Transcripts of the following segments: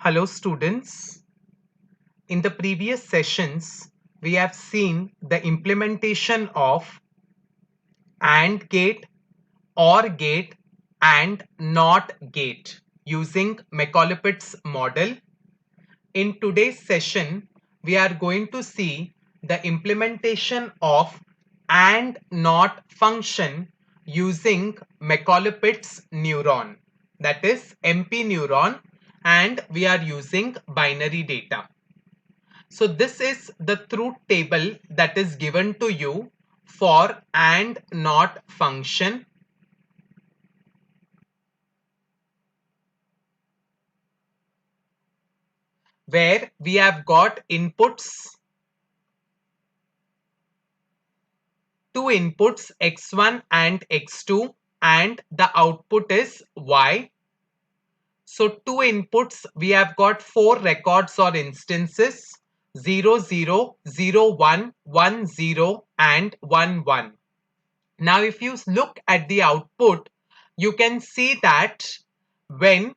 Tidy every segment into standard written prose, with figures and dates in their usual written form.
Hello students. In the previous sessions, we have seen the implementation of AND gate, OR gate and NOT gate using Macaulay-Pitts model. In today's session, we are going to see the implementation of AND NOT function using Macaulay-Pitts neuron, that is MP neuron, and we are using binary data. So this is the truth table that is given to you for AND NOT function. Where we have got inputs, two inputs x1 and x2, and the output is y. So two inputs, we have got four records or instances 0 0 0 1 1 0 and 1 1. Now if you look at the output, you can see that when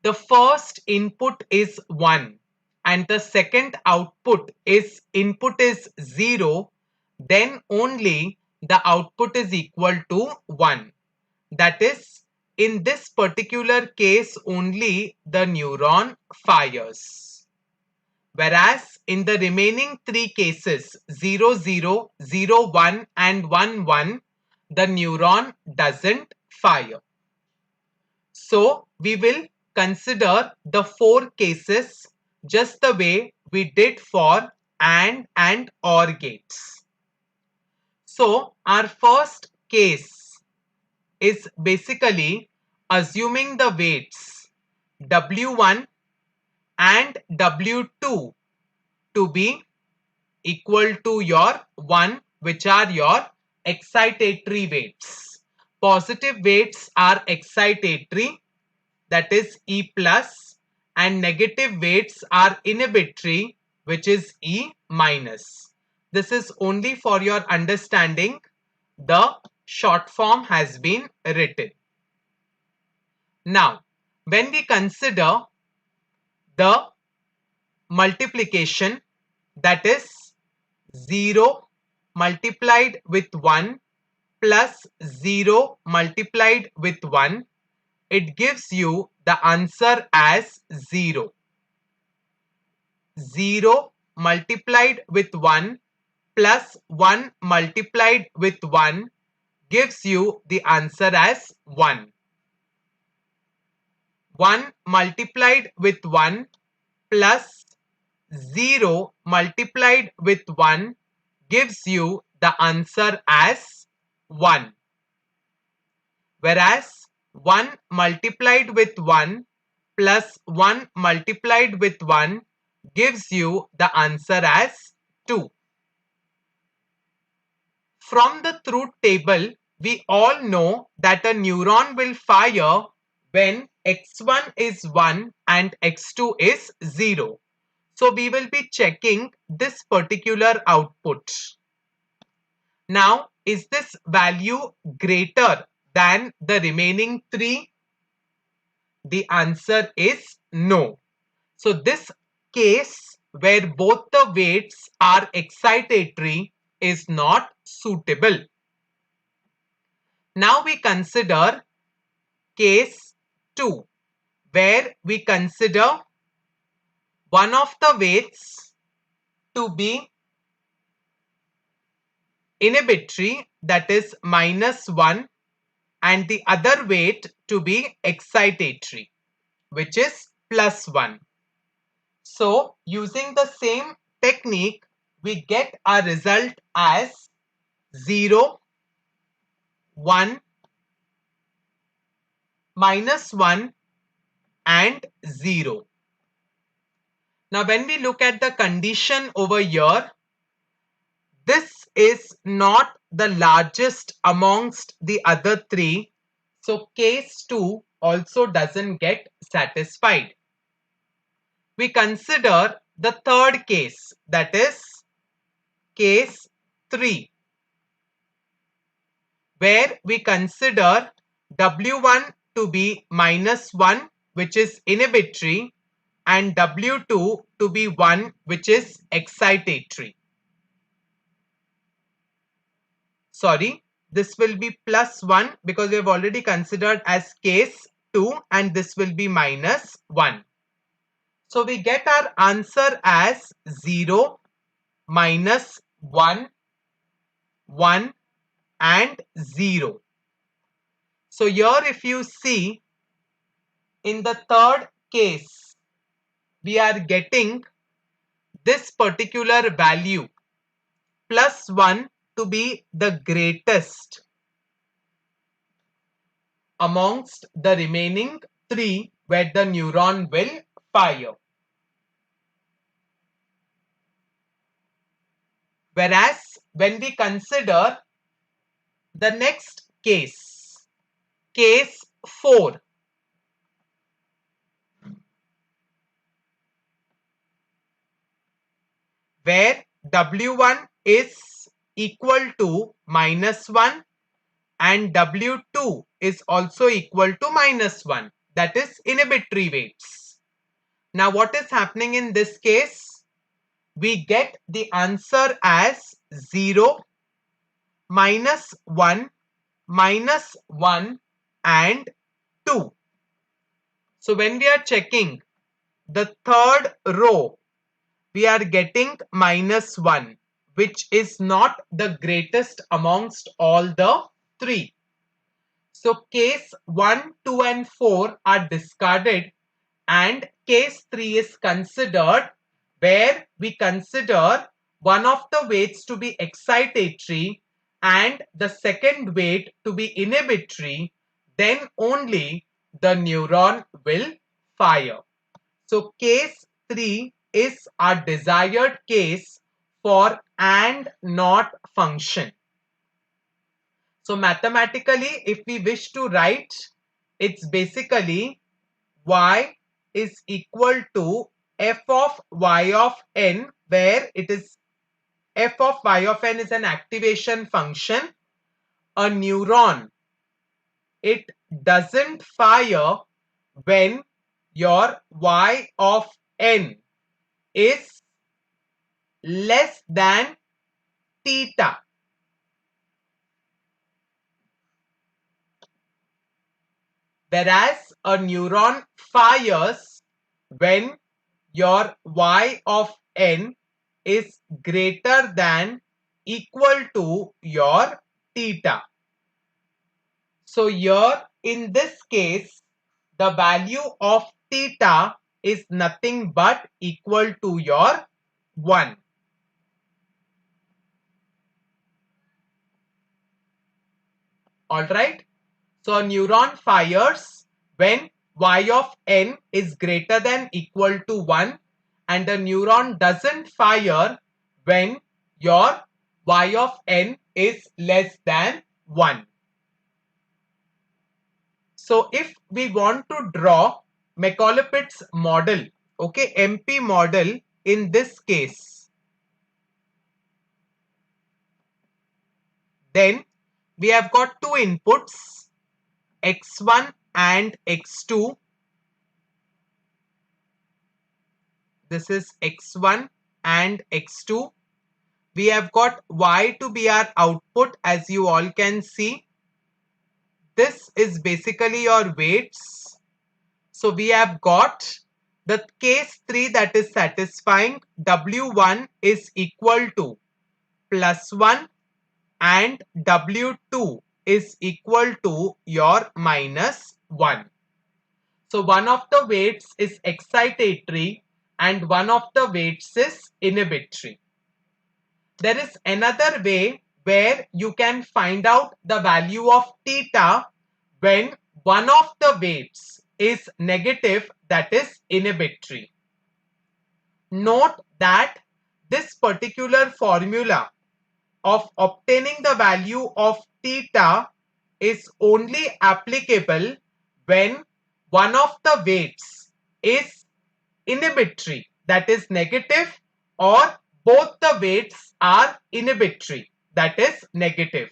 the first input is 1 and the second input is 0, then only the output is equal to 1. That is, in this particular case only the neuron fires. Whereas in the remaining three cases 0 0 0 1 and 1 1, the neuron doesn't fire. So we will consider the four cases just the way we did for and OR gates. So our first case is basically assuming the weights W1 and W2 to be equal to your 1, which are your excitatory weights. Positive weights are excitatory, that is E plus, and negative weights are inhibitory, which is E minus. This is only for your understanding. The short form has been written. Now, when we consider the multiplication, that is 0 multiplied with 1 plus 0 multiplied with 1, it gives you the answer as 0. 0 multiplied with 1 plus 1 multiplied with 1 gives you the answer as 1. 1 multiplied with 1 plus 0 multiplied with 1 gives you the answer as 1. Whereas 1 multiplied with 1 plus 1 multiplied with 1 gives you the answer as 2. From the truth table, we all know that a neuron will fire when x1 is 1 and x2 is 0. So we will be checking this particular output. Now, is this value greater than the remaining 3? The answer is no. So this case where both the weights are excitatory is not suitable. Now we consider case 2, where we consider one of the weights to be inhibitory, that is -1, and the other weight to be excitatory, which is +1. So using the same technique, we get our result as 0, 1, -1 and 0. Now when we look at the condition over here, this is not the largest amongst the other three. So case 2 also doesn't get satisfied. We consider the third case, that is case 3, where we consider W1 to be -1, which is inhibitory, and W2 to be 1, which is excitatory. Sorry, this will be plus 1 because we have already considered as case 2, and this will be minus 1. So we get our answer as 0, minus 1, 1 and 0. So here if you see, in the third case, we are getting this particular value plus 1 to be the greatest amongst the remaining 3 where the neuron will fire. Whereas when we consider the next case, case 4, where W1 is equal to minus 1 and W2 is also equal to minus 1, that is inhibitory weights. Now what is happening in this case? We get the answer as 0, minus 1, minus 1 and 2. So when we are checking the third row, we are getting minus 1, which is not the greatest amongst all the 3. So case 1, 2 and 4 are discarded and case 3 is considered, where we consider one of the weights to be excitatory and the second weight to be inhibitory. Then only the neuron will fire. So case 3 is our desired case for AND NOT function. So mathematically, if we wish to write, it's basically y is equal to f of y of n, where it is f of y of n is an activation function. A neuron, it doesn't fire when your y of n is less than theta. Whereas a neuron fires when your y of n is greater than equal to your theta. So here in this case, the value of theta is nothing but equal to your 1. Alright. So a neuron fires when y of n is greater than equal to 1, and the neuron doesn't fire when your y of n is less than 1. So if we want to draw Macaulay-Pitts model, okay, MP model in this case, then we have got two inputs, x1 and x2. This is x1 and x2. We have got y to be our output, as you all can see. This is basically your weights. So we have got the case 3 that is satisfying. W1 is equal to plus 1 and W2 is equal to your minus 1. So one of the weights is excitatory and one of the weights is inhibitory. There is another way where you can find out the value of theta when one of the weights is negative, that is inhibitory. Note that this particular formula of obtaining the value of theta is only applicable when one of the weights is inhibitory, that is negative, or both the weights are inhibitory, that is negative.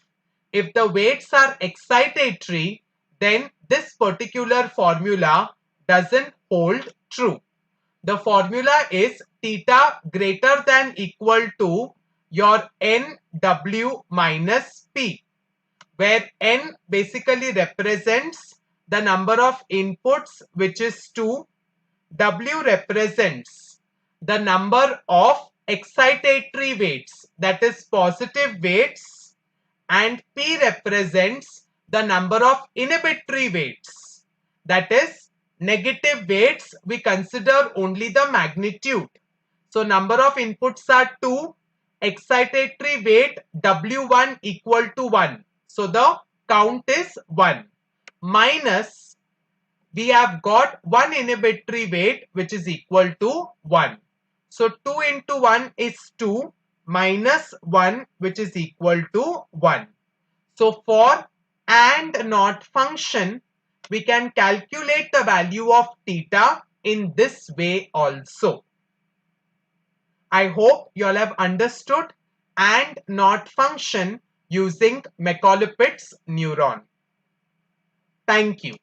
If the weights are excitatory, then this particular formula doesn't hold true. The formula is theta greater than equal to your NW minus P, where N basically represents the number of inputs, which is 2. W represents the number of excitatory weights, that is positive weights, and P represents the number of inhibitory weights, that is negative weights. We consider only the magnitude. So number of inputs are 2, excitatory weight W1 equal to 1. So the count is 1, minus we have got one inhibitory weight which is equal to 1. So 2 into 1 is 2 minus 1 which is equal to 1. So for and not function, we can calculate the value of theta in this way also. I hope you all have understood and not function using Macaulay-Pitts neuron. Thank you.